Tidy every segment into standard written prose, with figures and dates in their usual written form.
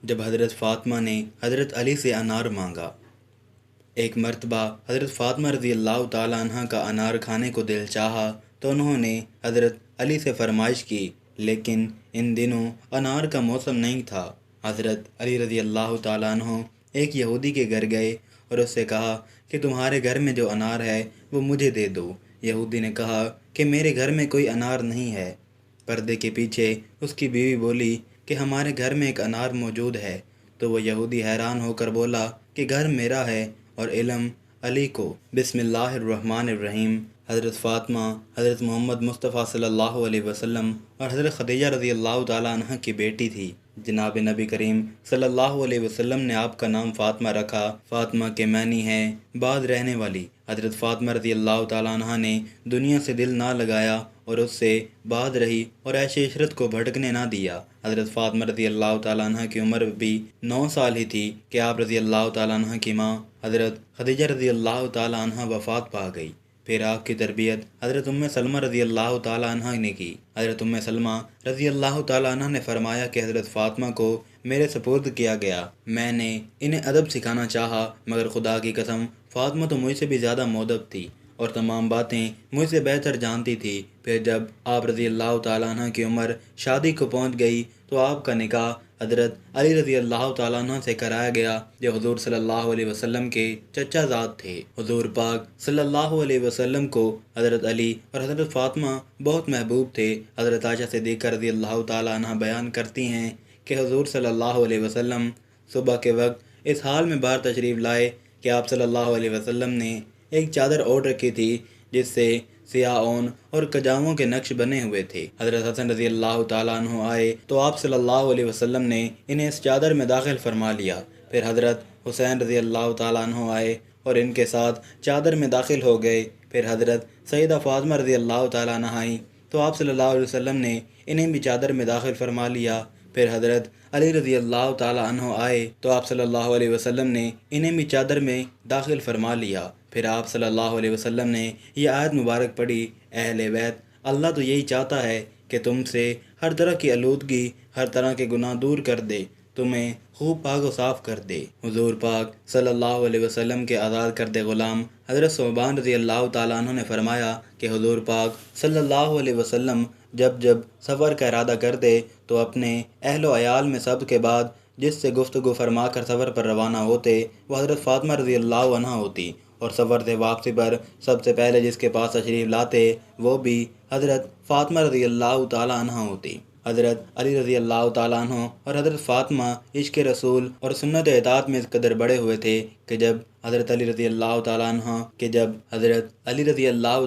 جب حضرت فاطمہ نے حضرت علی سے انار مانگا۔ ایک مرتبہ حضرت فاطمہ رضی اللہ تعالیٰ عنہ کا انار کھانے کو دل چاہا تو انہوں نے حضرت علی سے فرمائش کی، لیکن ان دنوں انار کا موسم نہیں تھا۔ حضرت علی رضی اللہ تعالیٰ عنہ ایک یہودی کے گھر گئے اور اس سے کہا کہ تمہارے گھر میں جو انار ہے وہ مجھے دے دو۔ یہودی نے کہا کہ میرے گھر میں کوئی انار نہیں ہے۔ پردے کے پیچھے اس کی بیوی بولی کہ ہمارے گھر میں ایک انار موجود ہے، تو وہ یہودی حیران ہو کر بولا کہ گھر میرا ہے اور علم علی کو۔ بسم اللہ الرحمن الرحیم۔ حضرت فاطمہ حضرت محمد مصطفیٰ صلی اللہ علیہ وسلم اور حضرت خدیجہ رضی اللہ تعالیٰ عنہ کی بیٹی تھی۔ جناب نبی کریم صلی اللہ علیہ وسلم نے آپ کا نام فاطمہ رکھا۔ فاطمہ کے معنی ہے بعد رہنے والی۔ حضرت فاطمہ رضی اللہ تعالیٰ عنہ نے دنیا سے دل نہ لگایا اور اس سے بعد رہی اور عیش عشرت کو بھٹکنے نہ دیا۔ حضرت فاطمہ رضی اللہ تعالیٰ عنہ کی عمر بھی 9 سال ہی تھی کہ آپ رضی اللہ تعالیٰ عنہ کی ماں حضرت خدیجہ رضی اللہ تعالیٰ عنہ وفات پا گئی۔ پھر آپ کی تربیت حضرت سلمہ رضی اللہ تعالیٰ عنہ نے کی۔ حضرت سلمہ رضی اللہ تعالیٰ عنہ نے فرمایا کہ حضرت فاطمہ کو میرے سپرد کیا گیا۔ میں نے انہیں ادب سکھانا چاہا، مگر خدا کی قسم فاطمہ تو مجھ سے بھی زیادہ مؤدب تھی اور تمام باتیں مجھ سے بہتر جانتی تھی۔ پھر جب آپ رضی اللہ تعالیٰ عنہ کی عمر شادی کو پہنچ گئی تو آپ کا نکاح حضرت علی رضی اللہ تعالیٰ عنہ سے کرایا گیا، جو حضور صلی اللہ علیہ وسلم کے چچا زاد تھے۔ حضور پاک صلی اللہ علیہ وسلم کو حضرت علی اور حضرت فاطمہ بہت محبوب تھے۔ حضرت عائشہ صدیقہ رضی اللہ تعالیٰ عنہ بیان کرتی ہیں کہ حضور صلی اللہ علیہ وسلم صبح کے وقت اس حال میں باہر تشریف لائے کہ آپ صلی اللہ علیہ وسلم نے ایک چادر اوڑھ رکھی تھی جس سے سیاہ اون اور کجاووں کے نقش بنے ہوئے تھے۔ حضرت حسن رضی اللہ تعالیٰ عنہ آئے تو آپ صلی اللہ علیہ وسلم نے انہیں اس چادر میں داخل فرما لیا۔ پھر حضرت حسین رضی اللہ تعالیٰ عنہ آئے اور ان کے ساتھ چادر میں داخل ہو گئے۔ پھر حضرت سیدہ فاطمہ رضی اللہ تعالیٰ عنہ آئیں تو آپ صلی اللہ علیہ وسلم نے انہیں بھی چادر میں داخل فرما لیا۔ پھر حضرت علی رضی اللہ تعالیٰ عنہ آئے تو آپ صلی اللہ علیہ وسلم نے انہیں بھی چادر میں داخل فرما لیا۔ پھر آپ صلی اللہ علیہ وسلم نے یہ آیت مبارک پڑھی، اہل بیت، اللہ تو یہی چاہتا ہے کہ تم سے ہر طرح کی آلودگی، ہر طرح کے گناہ دور کر دے، تمہیں خوب پاک و صاف کر دے۔ حضور پاک صلی اللہ علیہ وسلم کے آزاد کردہ غلام حضرت ثوبان رضی اللہ تعالیٰ عنہ نے فرمایا کہ حضور پاک صلی اللہ علیہ وسلم جب سفر کا ارادہ کرتے تو اپنے اہل و عیال میں سب کے بعد جس سے گفتگو فرما کر سفر پر روانہ ہوتے وہ حضرت فاطمہ رضی اللہ عنہ ہوتی، اور سفر سے واپسی پر سب سے پہلے جس کے پاس تشریف لاتے وہ بھی حضرت فاطمہ رضی اللہ تعالیٰ عنہ ہوتی۔ حضرت علی رضی اللہ تعالیٰ عنہ اور حضرت فاطمہ عشق رسول اور سنت اطاعت میں اس قدر بڑے ہوئے تھے کہ جب حضرت علی رضی اللہ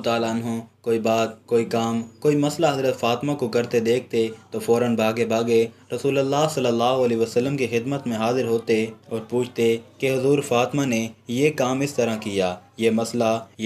تعالیٰ عنہ کوئی بات، کوئی کام، کوئی مسئلہ حضرت فاطمہ کو کرتے دیکھتے تو فوراً بھاگے رسول اللہ صلی اللہ علیہ وسلم کی خدمت میں حاضر ہوتے اور پوچھتے کہ حضور فاطمہ نے یہ کام اس طرح کیا، یہ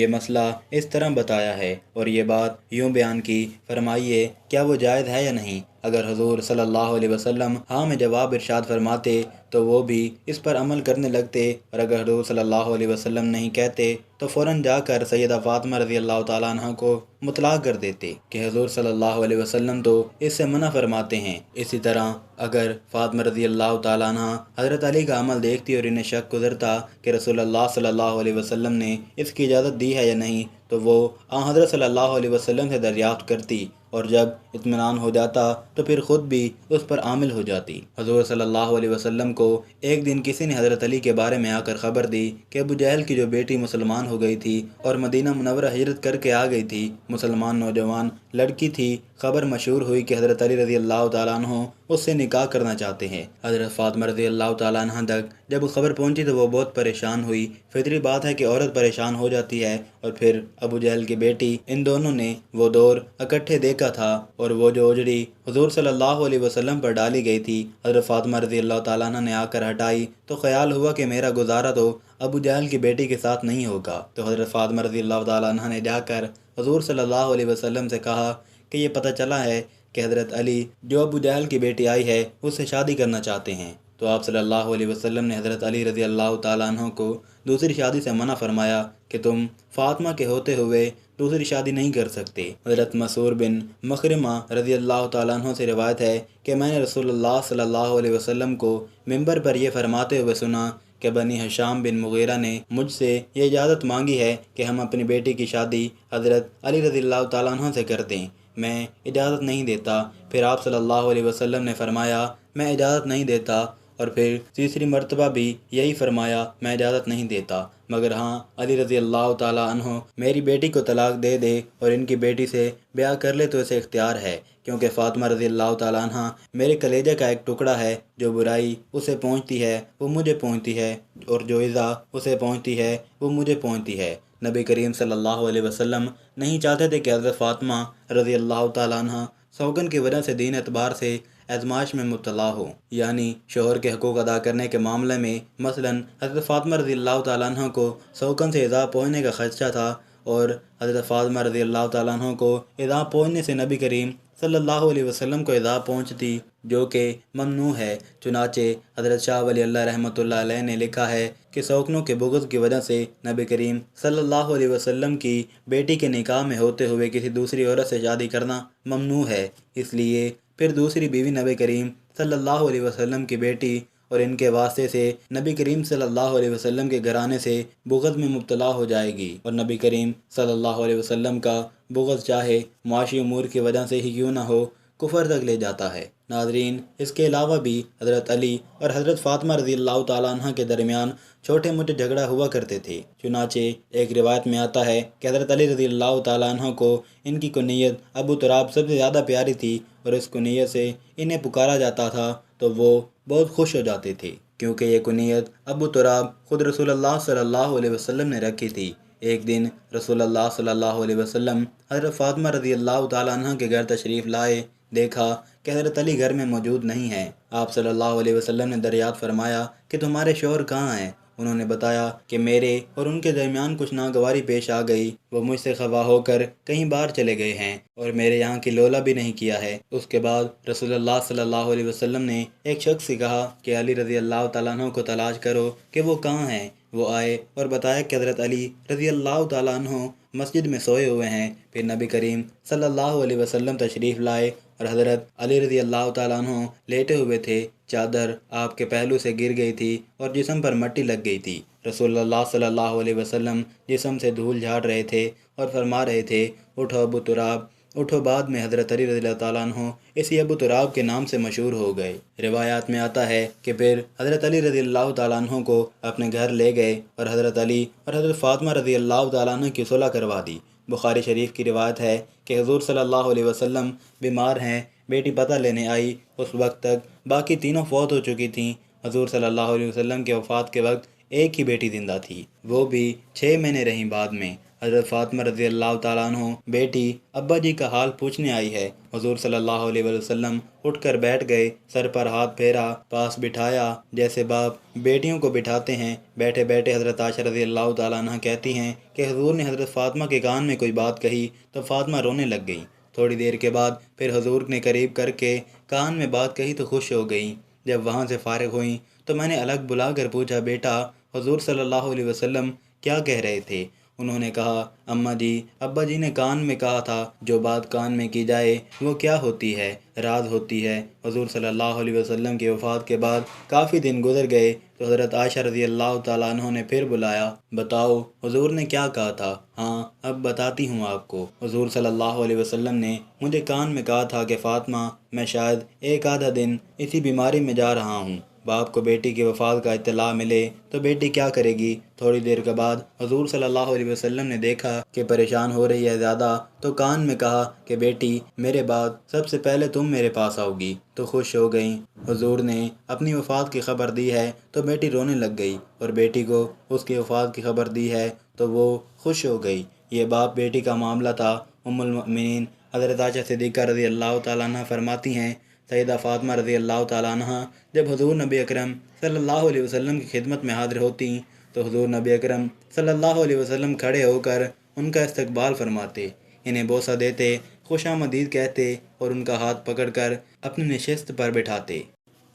مسئلہ اس طرح بتایا ہے اور یہ بات یوں بیان کی، فرمائیے کیا وہ جائز ہے یا نہیں۔ اگر حضور صلی اللہ علیہ وسلم ہاں میں جواب ارشاد فرماتے تو وہ بھی اس پر عمل کرنے لگتے، اور اگر حضور صلی اللہ علیہ وسلم نہیں کہتے تو فوراً جا کر سیدہ فاطمہ رضی اللہ تعالیٰ عنہ کو مطلع کر دیتے کہ حضور صلی اللہ علیہ وسلم تو اس سے منع فرماتے ہیں۔ اسی طرح اگر فاطمہ رضی اللہ تعالیٰ عنہ حضرت علی کا عمل دیکھتی اور انہیں شک گزرتا کہ رسول اللہ صلی اللہ علیہ وسلم نے اس کی اجازت دی ہے یا نہیں تو وہ حضرت صلی اللہ علیہ وسلم سے دریافت کرتی، اور جب اطمینان ہو جاتا تو پھر خود بھی اس پر عامل ہو جاتی۔ حضور صلی اللہ علیہ وسلم کو ایک دن کسی نے حضرت علی کے بارے میں آ کر خبر دی کہ ابو جہل کی جو بیٹی مسلمان ہو گئی تھی اور مدینہ منورہ ہجرت کر کے آ گئی تھی، مسلمان نوجوان لڑکی تھی۔ خبر مشہور ہوئی کہ حضرت علی رضی اللہ تعالیٰ عنہ اس سے نکاح کرنا چاہتے ہیں۔ حضرت فاطمہ رضی اللہ تعالیٰ عنہ تک جب خبر پہنچی تو وہ بہت پریشان ہوئی۔ فطری بات ہے کہ عورت پریشان ہو جاتی ہے، اور پھر ابو جہل کی بیٹی، ان دونوں نے وہ دور اکٹھے دیکھا تھا، اور وہ جو اجڑی حضور صلی اللہ علیہ وسلم پر ڈالی گئی تھی حضرت فاطمہ رضی اللہ تعالیٰ عنہ نے آ کر ہٹائی تو خیال ہوا کہ میرا گزارا تو ابو جہل کی بیٹی کے ساتھ نہیں ہوگا، تو حضرت فاطمہ رضی اللہ تعالیٰ عنہ نے جا کر حضور صلی اللہ علیہ وسلم سے کہا کہ یہ پتہ چلا ہے کہ حضرت علی جو ابو جہل کی بیٹی آئی ہے اس سے شادی کرنا چاہتے ہیں۔ تو آپ صلی اللہ علیہ وسلم نے حضرت علی رضی اللہ تعالیٰ عنہ کو دوسری شادی سے منع فرمایا کہ تم فاطمہ کے ہوتے ہوئے دوسری شادی نہیں کر سکتے۔ حضرت مسعود بن مخرمہ رضی اللہ تعالیٰ عنہ سے روایت ہے کہ میں نے رسول اللہ صلی اللہ علیہ وسلم کو منبر پر یہ فرماتے ہوئے سنا کہ بنی ہشام بن مغیرہ نے مجھ سے یہ اجازت مانگی ہے کہ ہم اپنی بیٹی کی شادی حضرت علی رضی اللہ تعالیٰ عنہ سے کر دیں، میں اجازت نہیں دیتا۔ پھر آپ صلی اللہ علیہ وسلم نے فرمایا میں اجازت نہیں دیتا، اور پھر تیسری مرتبہ بھی یہی فرمایا میں اجازت نہیں دیتا، مگر ہاں علی رضی اللہ تعالیٰ عنہ میری بیٹی کو طلاق دے دے اور ان کی بیٹی سے بیاہ کر لے تو اسے اختیار ہے، کیونکہ فاطمہ رضی اللہ تعالیٰ عنہ میرے کلیجہ کا ایک ٹکڑا ہے، جو برائی اسے پہنچتی ہے وہ مجھے پہنچتی ہے، اور جو ایذا اسے پہنچتی ہے وہ مجھے پہنچتی ہے۔ نبی کریم صلی اللہ علیہ وسلم نہیں چاہتے تھے کہ حضرت فاطمہ رضی اللہ تعالیٰ عنہ سوگن کی وجہ سے دین اعتبار سے آزمائش میں مبتلا ہو، یعنی شوہر کے حقوق ادا کرنے کے معاملے میں مثلاً حضرت فاطمہ رضی اللہ تعالیٰ عنہ کو سوگن سے ایذا پہنچنے کا خدشہ تھا، اور حضرت فاطمہ رضی اللہ تعالیٰ عنہ کو ایذا پہنچنے سے نبی کریم صلی اللہ علیہ وسلم کو ایذا پہنچتی، جو کہ ممنوع ہے۔ چنانچہ حضرت شاہ ولی اللہ رحمۃ اللہ علیہ نے لکھا ہے کہ سوکنوں کے بغض کی وجہ سے نبی کریم صلی اللہ علیہ وسلم کی بیٹی کے نکاح میں ہوتے ہوئے کسی دوسری عورت سے شادی کرنا ممنوع ہے، اس لیے پھر دوسری بیوی نبی کریم صلی اللہ علیہ وسلم کی بیٹی اور ان کے واسطے سے نبی کریم صلی اللہ علیہ وسلم کے گھرانے سے بغض میں مبتلا ہو جائے گی، اور نبی کریم صلی اللہ علیہ وسلم کا بغض چاہے معاشی امور کی وجہ سے ہی کیوں نہ ہو کفر تک لے جاتا ہے۔ ناظرین، اس کے علاوہ بھی حضرت علی اور حضرت فاطمہ رضی اللہ تعالیٰ عنہ کے درمیان چھوٹے موٹے جھگڑا ہوا کرتے تھے۔ چنانچہ ایک روایت میں آتا ہے کہ حضرت علی رضی اللہ تعالیٰ عنہ کو ان کی کنیت ابو تراب سب سے زیادہ پیاری تھی، اور اس کنیت سے انہیں پکارا جاتا تھا تو وہ بہت خوش ہو جاتے تھے، کیونکہ یہ کنیت ابو تراب خود رسول اللہ صلی اللہ علیہ وسلم نے رکھی تھی۔ ایک دن رسول اللہ صلی اللہ علیہ وسلم حضرت فاطمہ رضی اللہ تعالیٰ عنہ کے گھر تشریف لائے، دیکھا کہ حضرت علی گھر میں موجود نہیں ہیں۔ آپ صلی اللہ علیہ وسلم نے دریافت فرمایا کہ تمہارے شوہر کہاں ہیں؟ انہوں نے بتایا کہ میرے اور ان کے درمیان کچھ ناگواری پیش آ گئی، وہ مجھ سے خفا ہو کر کہیں باہر چلے گئے ہیں اور میرے یہاں کی لولا بھی نہیں کیا ہے۔ اس کے بعد رسول اللہ صلی اللہ علیہ وسلم نے ایک شخص سے کہا کہ علی رضی اللہ تعالیٰ عنہ کو تلاش کرو کہ وہ کہاں ہیں۔ وہ آئے اور بتایا کہ حضرت علی رضی اللہ تعالیٰ عنہ مسجد میں سوئے ہوئے ہیں۔ پھر نبی کریم صلی اللہ علیہ وسلم تشریف لائے اور حضرت علی رضی اللہ تعالیٰ عنہ لیٹے ہوئے تھے، چادر آپ کے پہلو سے گر گئی تھی اور جسم پر مٹی لگ گئی تھی۔ رسول اللہ صلی اللہ علیہ وسلم جسم سے دھول جھاڑ رہے تھے اور فرما رہے تھے اٹھو ابو تراب اٹھو۔ بعد میں حضرت علی رضی اللہ تعالیٰ عنہ اسی ابو تراب کے نام سے مشہور ہو گئے۔ روایات میں آتا ہے کہ پھر حضرت علی رضی اللہ تعالیٰ عنہ کو اپنے گھر لے گئے اور حضرت علی اور حضرت فاطمہ رضی اللہ تعالیٰ عنہ کی صلح کروا دی۔ بخاری شریف کی روایت ہے کہ حضور صلی اللہ علیہ وسلم بیمار ہیں، بیٹی پتہ لینے آئی، اس وقت تک باقی تینوں فوت ہو چکی تھیں۔ حضور صلی اللہ علیہ وسلم کے وفات کے وقت ایک ہی بیٹی زندہ تھی، وہ بھی 6 مہینے رہیں۔ بعد میں حضرت فاطمہ رضی اللہ تعالیٰ عنہ بیٹی ابا جی کا حال پوچھنے آئی ہے۔ حضور صلی اللہ علیہ وسلم اٹھ کر بیٹھ گئے، سر پر ہاتھ پھیرا، پاس بٹھایا جیسے باپ بیٹیوں کو بٹھاتے ہیں۔ بیٹھے بیٹھے حضرت عائشہ رضی اللہ تعالیٰ عنہ کہتی ہیں کہ حضور نے حضرت فاطمہ کے کان میں کوئی بات کہی تو فاطمہ رونے لگ گئی۔ تھوڑی دیر کے بعد پھر حضور نے قریب کر کے کان میں بات کہی تو خوش ہو گئیں۔ جب وہاں سے فارغ ہوئیں تو میں نے الگ بلا کر پوچھا، بیٹا حضور صلی اللہ علیہ وسلم کیا کہہ رہے تھے؟ انہوں نے کہا، اماں جی ابا جی نے کان میں کہا تھا جو بات کان میں کی جائے وہ کیا ہوتی ہے، راز ہوتی ہے۔ حضور صلی اللہ علیہ وسلم کی وفات کے بعد کافی دن گزر گئے تو حضرت عائشہ رضی اللہ تعالیٰ عنہ نے پھر بلایا، بتاؤ حضور نے کیا کہا تھا؟ ہاں اب بتاتی ہوں آپ کو۔ حضور صلی اللہ علیہ وسلم نے مجھے کان میں کہا تھا کہ فاطمہ میں شاید ایک آدھا دن اسی بیماری میں جا رہا ہوں، باپ کو بیٹی کی وفات کا اطلاع ملے تو بیٹی کیا کرے گی؟ تھوڑی دیر کے بعد حضور صلی اللہ علیہ وسلم نے دیکھا کہ پریشان ہو رہی ہے زیادہ تو کان میں کہا کہ بیٹی میرے بعد سب سے پہلے تم میرے پاس آؤ گی، تو خوش ہو گئیں۔ حضور نے اپنی وفات کی خبر دی ہے تو بیٹی رونے لگ گئی، اور بیٹی کو اس کی وفات کی خبر دی ہے تو وہ خوش ہو گئی۔ یہ باپ بیٹی کا معاملہ تھا۔ ام المؤمنین حضرت عائشہ صدیقہ رضی اللہ تعالیٰ عنہ فرماتی ہیں، سیدہ فاطمہ رضی اللہ تعالیٰ عنہ جب حضور نبی اکرم صلی اللہ علیہ وسلم کی خدمت میں حاضر ہوتی تو حضور نبی اکرم صلی اللہ علیہ وسلم کھڑے ہو کر ان کا استقبال فرماتے، انہیں بوسہ دیتے، خوش آمدید کہتے اور ان کا ہاتھ پکڑ کر اپنی نشست پر بٹھاتے۔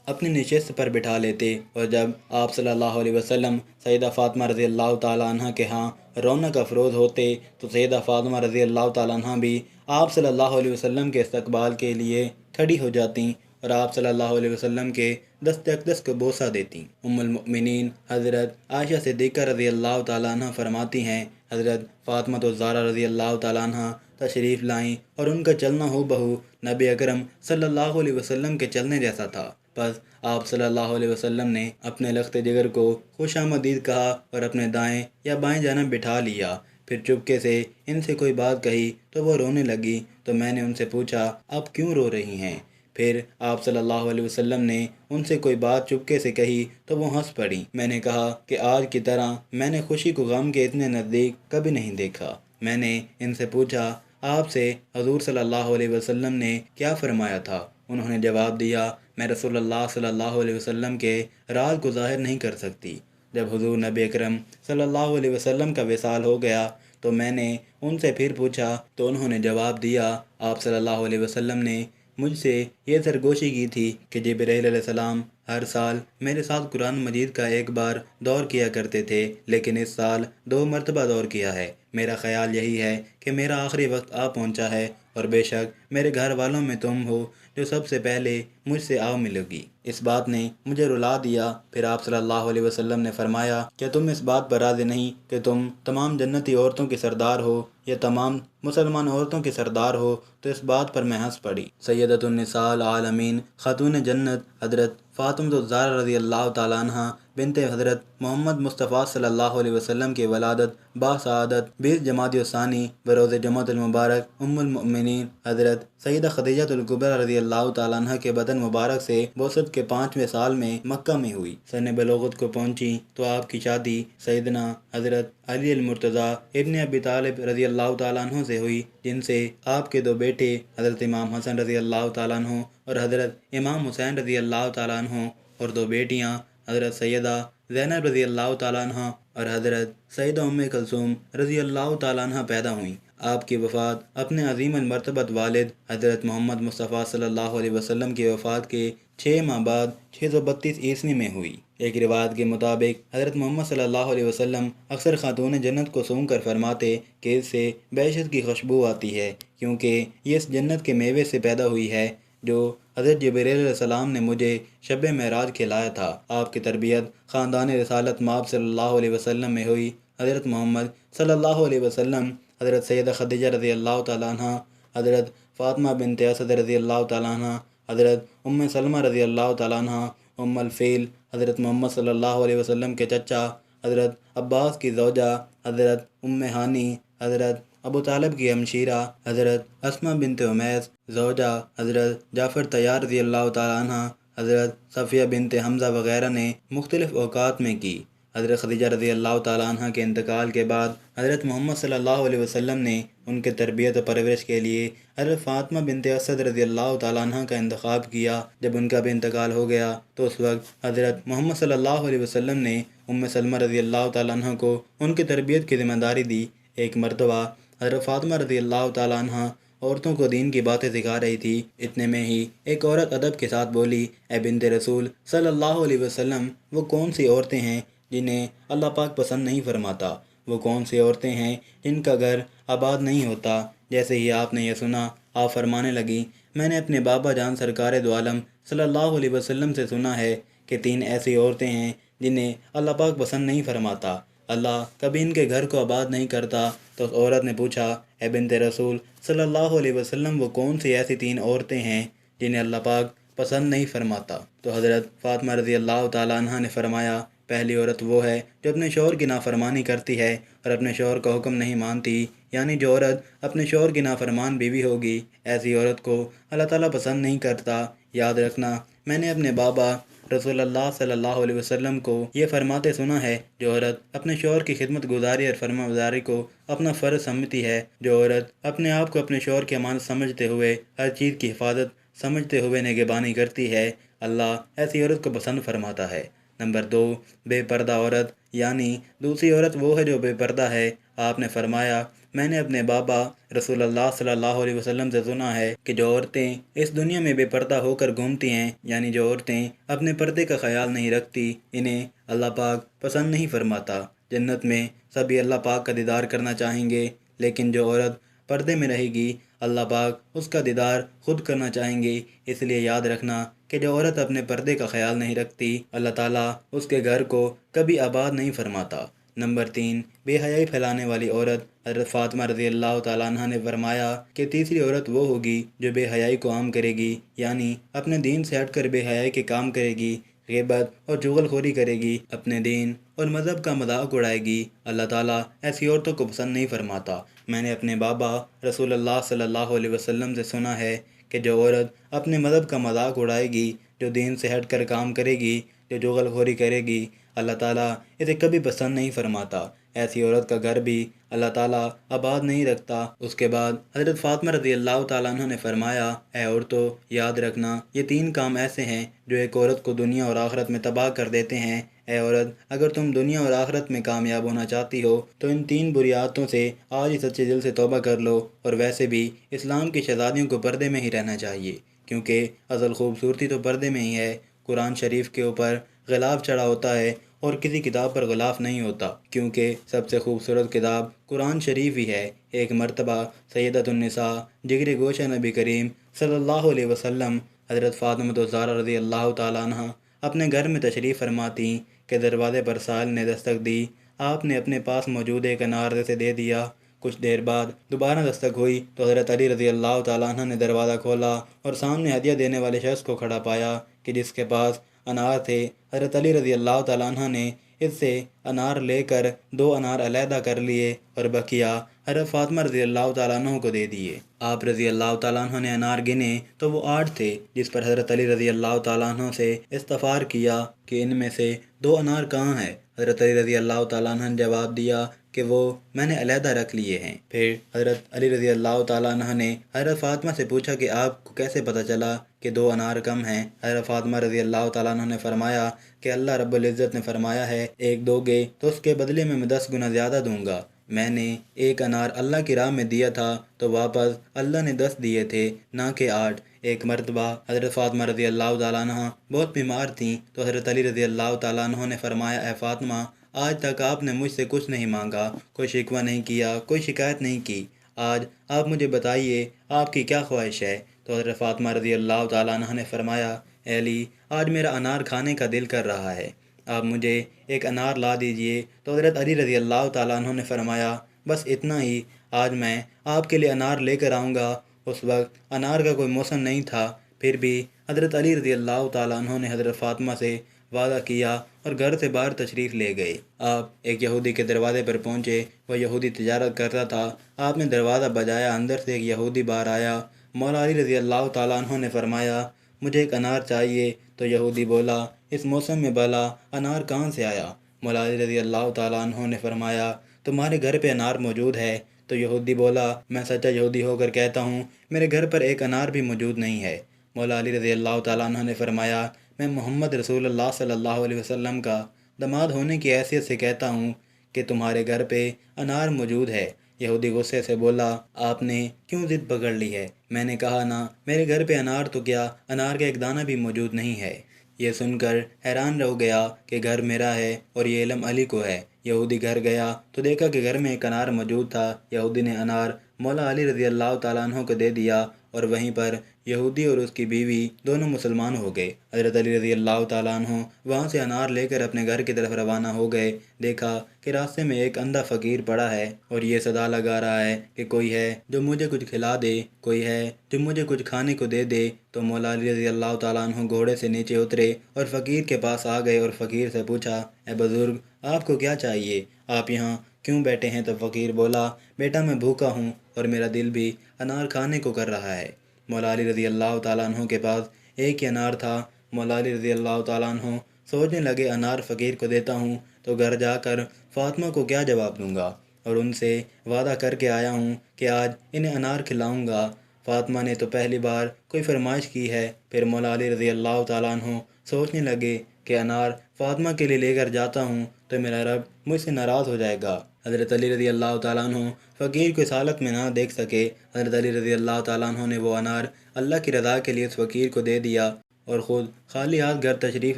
اپنی نشست پر بٹھا لیتے، اور جب آپ صلی اللہ علیہ وسلم سیدہ فاطمہ رضی اللہ تعالیٰ عنہ کے ہاں رونق افروز ہوتے تو سیدہ فاطمہ رضی اللہ تعالیٰ عنہ بھی آپ صلی اللہ علیہ وسلم کے استقبال کے لیے کھڑی ہو جاتیں اور آپ صلی اللہ علیہ وسلم کے دست اقدس کو بوسہ دیتی۔ ام المؤمنین حضرت عائشہ صدیقہ رضی اللہ تعالیٰ عنہ فرماتی ہیں، حضرت فاطمہ الزہرا رضی اللہ تعالیٰ عنہ تشریف لائیں اور ان کا چلنا ہو بہو نبی اکرم صلی اللہ علیہ وسلم کے چلنے جیسا تھا۔ بس آپ صلی اللہ علیہ وسلم نے اپنے لخت جگر کو خوش آمدید کہا اور اپنے دائیں یا بائیں جانب بٹھا لیا، پھر چپکے سے ان سے کوئی بات کہی تو وہ رونے لگی، تو میں نے ان سے پوچھا آپ کیوں رو رہی ہیں؟ پھر آپ صلی اللہ علیہ وسلم نے ان سے کوئی بات چپکے سے کہی تو وہ ہنس پڑیں۔ میں نے کہا کہ آج کی طرح میں نے خوشی کو غم کے اتنے نزدیک کبھی نہیں دیکھا۔ میں نے ان سے پوچھا آپ سے حضور صلی اللہ علیہ وسلم نے کیا فرمایا تھا؟ انہوں نے جواب دیا، میں رسول اللہ صلی اللہ علیہ وسلم کے راز کو ظاہر نہیں کر سکتی۔ جب حضور نبی اکرم صلی اللہ علیہ وسلم کا وصال ہو گیا تو میں نے ان سے پھر پوچھا تو انہوں نے جواب دیا، آپ صلی اللہ علیہ وسلم نے مجھ سے یہ سرگوشی کی تھی کہ جبرائیل علیہ السلام ہر سال میرے ساتھ قرآن مجید کا ایک بار دور کیا کرتے تھے، لیکن اس سال 2 مرتبہ دور کیا ہے۔ میرا خیال یہی ہے کہ میرا آخری وقت آ پہنچا ہے، اور بے شک میرے گھر والوں میں تم ہو جو سب سے پہلے مجھ سے آ ملو گی۔ اس بات نے مجھے رلا دیا۔ پھر آپ صلی اللہ علیہ وسلم نے فرمایا، کیا تم اس بات پر راضی نہیں کہ تم تمام جنتی عورتوں کی سردار ہو یا تمام مسلمان عورتوں کی سردار ہو؟ تو اس بات پر میں ہنس پڑی۔ سیدۃ النساء العالمین خاتون جنت حضرت فاطمہ الزہرا رضی اللہ تعالیٰ عنہ بنت حضرت محمد مصطفیٰ صلی اللہ علیہ وسلم کی ولادت باسعادت 20 جمادی الثانی بروز جمعۃ المبارک ام المؤمنین حضرت سیدہ خدیجہ الکبریٰ رضی اللہ تعالیٰ عنہ کے بدن مبارک سے بعثت کے 5ویں سال میں مکہ میں ہوئی۔ سن بلوغت کو پہنچی تو آپ کی شادی سیدنا حضرت علی المرتضیٰ ابن ابی طالب رضی اللہ تعالیٰ عنہ سے ہوئی، جن سے آپ کے 2 بیٹے حضرت امام حسن رضی اللہ تعالیٰ عنہ اور حضرت امام حسین رضی اللہ تعالیٰ عنہ، اور 2 بیٹیاں حضرت سیدہ زینب رضی اللہ تعالیٰ عنہ اور حضرت سیدہ ام کلثوم رضی اللہ تعالیٰ عنہ پیدا ہوئیں۔ آپ کی وفات اپنے عظیم المرتبت والد حضرت محمد مصطفیٰ صلی اللہ علیہ وسلم کی وفات کے 6 ماہ بعد 632 عیسوی میں ہوئی۔ ایک روایت کے مطابق حضرت محمد صلی اللہ علیہ وسلم اکثر خاتون جنت کو سونگ کر فرماتے کہ اس سے بہشت کی خوشبو آتی ہے، کیونکہ یہ اس جنت کے میوے سے پیدا ہوئی ہے جو حضرت جبرائیل علیہ السلام نے مجھے شب معراج کھلایا تھا۔ آپ کی تربیت خاندان رسالت مآب صلی اللہ علیہ وسلم میں ہوئی۔ حضرت محمد صلی اللہ علیہ وسلم حضرت سیدہ خدیجہ رضی اللہ تعالیٰ عنہ، حضرت فاطمہ بنت اسد رضی اللہ تعالیٰ عنہ، حضرت ام سلمہ رضی اللہ تعالیٰ عنہ، ام الفیل حضرت محمد صلی اللہ علیہ وسلم کے چچا حضرت عباس کی زوجہ حضرت ام ہانی، حضرت ابو طالب کی ہمشیرہ حضرت اسماء بنت امیس، زوجہ حضرت جعفر طیار رضی اللہ تعالیٰ عنہ، حضرت صفیہ بنت حمزہ وغیرہ نے مختلف اوقات میں کی۔ حضرت خدیجہ رضی اللہ تعالیٰ عنہ کے انتقال کے بعد حضرت محمد صلی اللہ علیہ وسلم نے ان کے تربیت و پرورش کے لیے حضرت فاطمہ بنت اسد رضی اللہ تعالیٰ عنہ کا انتخاب کیا۔ جب ان کا بھی انتقال ہو گیا تو اس وقت حضرت محمد صلی اللہ علیہ وسلم نے ام سلمہ رضی اللہ تعالیٰ عنہ کو ان کی تربیت کی ذمہ داری دی۔ ایک مرتبہ حضرت فاطمہ رضی اللہ تعالیٰ عنہ عورتوں کو دین کی باتیں سکھا رہی تھی، اتنے میں ہی ایک عورت ادب کے ساتھ بولی، اے بنت رسول صلی اللہ علیہ وسلم، وہ کون سی عورتیں ہیں جنہیں اللہ پاک پسند نہیں فرماتا؟ وہ کون سی عورتیں ہیں جن کا گھر آباد نہیں ہوتا؟ جیسے ہی آپ نے یہ سنا، آپ فرمانے لگی، میں نے اپنے بابا جان سرکار دو عالم صلی اللہ علیہ وسلم سے سنا ہے کہ 3 ایسی عورتیں ہیں جنہیں اللہ پاک پسند نہیں فرماتا، اللہ کبھی ان کے گھر کو آباد نہیں کرتا۔ تو اس عورت نے پوچھا، اے بنت رسول صلی اللہ علیہ وسلم، وہ کون سی ایسی 3 عورتیں ہیں جنہیں اللہ پاک پسند نہیں فرماتا؟ تو حضرت فاطمہ رضی اللہ تعالیٰ عنہ نے فرمایا، پہلی عورت وہ ہے جو اپنے شوہر کی نافرمانی کرتی ہے اور اپنے شوہر کا حکم نہیں مانتی، یعنی جو عورت اپنے شوہر کی نافرمان بیوی ہوگی، ایسی عورت کو اللہ تعالیٰ پسند نہیں کرتا۔ یاد رکھنا، میں نے اپنے بابا رسول اللہ صلی اللہ علیہ وسلم کو یہ فرماتے سنا ہے، جو عورت اپنے شوہر کی خدمت گزاری اور فرما برداری کو اپنا فرض سمجھتی ہے، جو عورت اپنے آپ کو اپنے شوہر کی امانت سمجھتے ہوئے ہر چیز کی حفاظت سمجھتے ہوئے نگہبانی کرتی ہے، اللہ ایسی عورت کو پسند فرماتا ہے۔ نمبر 2، بے پردہ عورت، یعنی دوسری عورت وہ ہے جو بے پردہ ہے۔ آپ نے فرمایا، میں نے اپنے بابا رسول اللہ صلی اللہ علیہ وسلم سے سنا ہے کہ جو عورتیں اس دنیا میں بے پردہ ہو کر گھومتی ہیں، یعنی جو عورتیں اپنے پردے کا خیال نہیں رکھتی، انہیں اللہ پاک پسند نہیں فرماتا۔ جنت میں سبھی اللہ پاک کا دیدار کرنا چاہیں گے، لیکن جو عورت پردے میں رہے گی اللہ پاک اس کا دیدار خود کرنا چاہیں گے۔ اس لیے یاد رکھنا کہ جو عورت اپنے پردے کا خیال نہیں رکھتی، اللہ تعالیٰ اس کے گھر کو کبھی آباد نہیں فرماتا۔ نمبر 3، بے حیائی پھیلانے والی عورت۔ حضرت فاطمہ رضی اللہ تعالیٰ عنہ نے فرمایا کہ تیسری عورت وہ ہوگی جو بے حیائی کو عام کرے گی، یعنی اپنے دین سے ہٹ کر بے حیائی کے کام کرے گی، غیبت اور چغل خوری کرے گی، اپنے دین اور مذہب کا مذاق اڑائے گی۔ اللہ تعالیٰ ایسی عورتوں کو پسند نہیں فرماتا۔ میں نے اپنے بابا رسول اللہ صلی اللہ علیہ وسلم سے سنا ہے کہ جو عورت اپنے مذہب کا مذاق اڑائے گی، جو دین سے ہٹ کر کام کرے گی، جو چغل خوری کرے گی، اللہ تعالیٰ اسے کبھی پسند نہیں فرماتا۔ ایسی عورت کا گھر بھی اللہ تعالیٰ آباد نہیں رکھتا۔ اس کے بعد حضرت فاطمہ رضی اللہ تعالیٰ عنہ نے فرمایا، اے عورتوں، یاد رکھنا یہ 3 کام ایسے ہیں جو ایک عورت کو دنیا اور آخرت میں تباہ کر دیتے ہیں۔ اے عورت، اگر تم دنیا اور آخرت میں کامیاب ہونا چاہتی ہو تو ان 3 بری عادتوں سے آج ہی سچے دل سے توبہ کر لو۔ اور ویسے بھی اسلام کی شہزادیوں کو پردے میں ہی رہنا چاہیے، کیونکہ اصل خوبصورتی تو پردے میں ہی ہے۔ قرآن شریف کے اوپر غلاف چڑھا ہوتا ہے اور کسی کتاب پر غلاف نہیں ہوتا، کیونکہ سب سے خوبصورت کتاب قرآن شریف ہی ہے۔ ایک مرتبہ سیدۃ النساء جگر گوشہ نبی کریم صلی اللہ علیہ وسلم حضرت فاطمہ الزہرا رضی اللہ تعالیٰ عنہ اپنے گھر میں تشریف فرما تھیں کہ دروازے پر سائل نے دستک دی۔ آپ نے اپنے پاس موجود ایک انار اسے دے دیا۔ کچھ دیر بعد دوبارہ دستک ہوئی تو حضرت علی رضی اللہ تعالیٰ عنہ نے دروازہ کھولا اور سامنے ہدیہ دینے والے شخص کو کھڑا پایا کہ جس کے پاس انار تھے۔ حضرت علی رضی اللہ تعالیٰ عنہ نے اس سے انار لے کر 2 انار علیحدہ کر لیے اور بقیہ حضرت فاطمہ رضی اللہ تعالیٰ عنہ کو دے دیے۔ آپ رضی اللہ تعالیٰ عنہ نے انار گنے تو وہ 8 تھے، جس پر حضرت علی رضی اللہ تعالیٰ عنہ سے استفسار کیا کہ ان میں سے 2 انار کہاں ہیں؟ حضرت علی رضی اللہ تعالیٰ عنہ نے جواب دیا کہ وہ میں نے علیحدہ رکھ لیے ہیں۔ پھر حضرت علی رضی اللہ تعالیٰ عنہ نے حضرت فاطمہ سے پوچھا کہ آپ کو کیسے پتہ چلا کہ 2 انار کم ہیں؟ حضرت فاطمہ رضی اللہ تعالیٰ عنہ نے فرمایا کہ اللہ رب العزت نے فرمایا ہے، ایک دو گے تو اس کے بدلے میں 10 گنا زیادہ دوں گا۔ میں نے 1 انار اللہ کی راہ میں دیا تھا تو واپس اللہ نے 10 دیے تھے، نہ کہ 8۔ ایک مرتبہ حضرت فاطمہ رضی اللہ تعالیٰ عنہ بہت بیمار تھیں تو حضرت علی رضی اللہ تعالیٰ عنہ نے فرمایا، اے فاطمہ، آج تک آپ نے مجھ سے کچھ نہیں مانگا، کوئی شکوہ نہیں کیا، کوئی شکایت نہیں کی، آج آپ مجھے بتائیے آپ کی کیا خواہش ہے؟ تو حضرت فاطمہ رضی اللہ تعالیٰ عنہ نے فرمایا، اے علی، آج میرا انار کھانے کا دل کر رہا ہے، آپ مجھے 1 انار لا دیجئے۔ تو حضرت علی رضی اللہ تعالیٰ عنہ نے فرمایا، بس اتنا ہی، آج میں آپ کے لیے انار لے کر آؤں گا۔ اس وقت انار کا کوئی موسم نہیں تھا، پھر بھی حضرت علی رضی اللہ تعالیٰ عنہ نے حضرت فاطمہ سے وعدہ کیا اور گھر سے باہر تشریف لے گئے۔ آپ ایک یہودی کے دروازے پر پہنچے، وہ یہودی تجارت کرتا تھا۔ آپ نے دروازہ بجایا، اندر سے ایک یہودی باہر آیا۔ مولا علی رضی اللہ تعالیٰ عنہ نے فرمایا، مجھے 1 انار چاہیے۔ تو یہودی بولا، اس موسم میں بھلا انار کہاں سے آیا؟ مولا علی رضی اللہ تعالیٰ عنہ نے فرمایا، تمہارے گھر پہ انار موجود ہے؟ تو یہودی بولا، میں سچا یہودی ہو کر کہتا ہوں میرے گھر پر 1 انار بھی موجود نہیں ہے۔ مولا علی رضی اللہ تعالیٰ عنہ نے فرمایا، میں محمد رسول اللہ صلی اللہ علیہ وسلم کا داماد ہونے کی حیثیت سے کہتا ہوں کہ تمہارے گھر پہ انار موجود ہے۔ یہودی غصے سے بولا، آپ نے کیوں ضد پکڑ لی ہے؟ میں نے کہا نا، میرے گھر پہ انار تو کیا، انار کا 1 دانہ بھی موجود نہیں ہے۔ یہ سن کر حیران رہ گیا کہ گھر میرا ہے اور یہ علم علی کو ہے۔ یہودی گھر گیا تو دیکھا کہ گھر میں 1 انار موجود تھا۔ یہودی نے انار مولا علی رضی اللہ تعالیٰ عنہ کو دے دیا اور وہیں پر یہودی اور اس کی بیوی دونوں مسلمان ہو گئے۔ حضرت علی رضی اللہ تعالیٰ عنہ وہاں سے انار لے کر اپنے گھر کی طرف روانہ ہو گئے۔ دیکھا کہ راستے میں ایک اندھا فقیر پڑا ہے اور یہ صدا لگا رہا ہے کہ کوئی ہے جو مجھے کچھ کھلا دے، کوئی ہے جو مجھے کچھ کھانے کو دے دے۔ تو مولا علی رضی اللہ تعالیٰ عنہ گھوڑے سے نیچے اترے اور فقیر کے پاس آ گئے اور فقیر سے پوچھا، اے بزرگ، آپ کو کیا چاہیے؟ آپ یہاں کیوں بیٹھے ہیں؟ تو فقیر بولا، بیٹا میں بھوکا ہوں اور میرا دل بھی انار کھانے کو کر رہا ہے۔ مولا علی رضی اللہ تعالیٰ عنہ کے پاس 1 ہی انار تھا۔ مولا علی رضی اللہ تعالیٰ عنہ سوچنے لگے، انار فقیر کو دیتا ہوں تو گھر جا کر فاطمہ کو کیا جواب دوں گا، اور ان سے وعدہ کر کے آیا ہوں کہ آج انہیں انار کھلاؤں گا۔ فاطمہ نے تو پہلی بار کوئی فرمائش کی ہے۔ پھر مولا علی رضی اللہ تعالیٰ عنہ سوچنے لگے کہ انار فاطمہ کے لیے لے کر جاتا ہوں تو میرا رب مجھ سے ناراض ہو جائے گا، حضرت علی رضی اللہ تعالیٰ عنہ فقیر کو اس حالت میں نہ دیکھ سکے۔ حضرت علی رضی اللہ تعالیٰ عنہ نے وہ انار اللہ کی رضا کے لیے اس فقیر کو دے دیا اور خود خالی ہاتھ گھر تشریف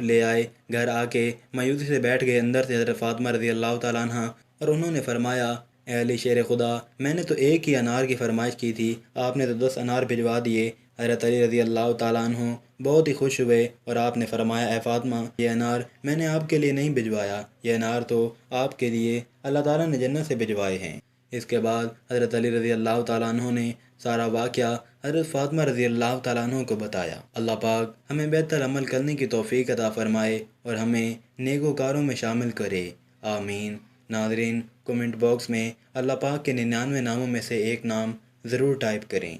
لے آئے۔ گھر آ کے مایوسی سے بیٹھ گئے اندر سے حضرت فاطمہ رضی اللہ تعالیٰ عنہ، اور انہوں نے فرمایا، اے علی شیر خدا، میں نے تو ایک ہی انار کی فرمائش کی تھی، آپ نے تو 10 انار بھجوا دیے۔ حضرت علی رضی اللہ تعالیٰ عنہ بہت ہی خوش ہوئے اور آپ نے فرمایا، اے فاطمہ، یہ انار میں نے آپ کے لیے نہیں بھجوایا، یہ انار تو آپ کے لیے اللہ تعالیٰ نے جنت سے بھجوائے ہیں۔ اس کے بعد حضرت علی رضی اللہ تعالیٰ عنہ نے سارا واقعہ حضرت فاطمہ رضی اللہ تعالیٰ عنہ کو بتایا۔ اللہ پاک ہمیں بہتر عمل کرنے کی توفیق عطا فرمائے اور ہمیں نیکوکاروں میں شامل کرے، آمین۔ ناظرین، کومنٹ باکس میں اللہ پاک کے 99 ناموں میں سے ایک نام ضرور ٹائپ کریں۔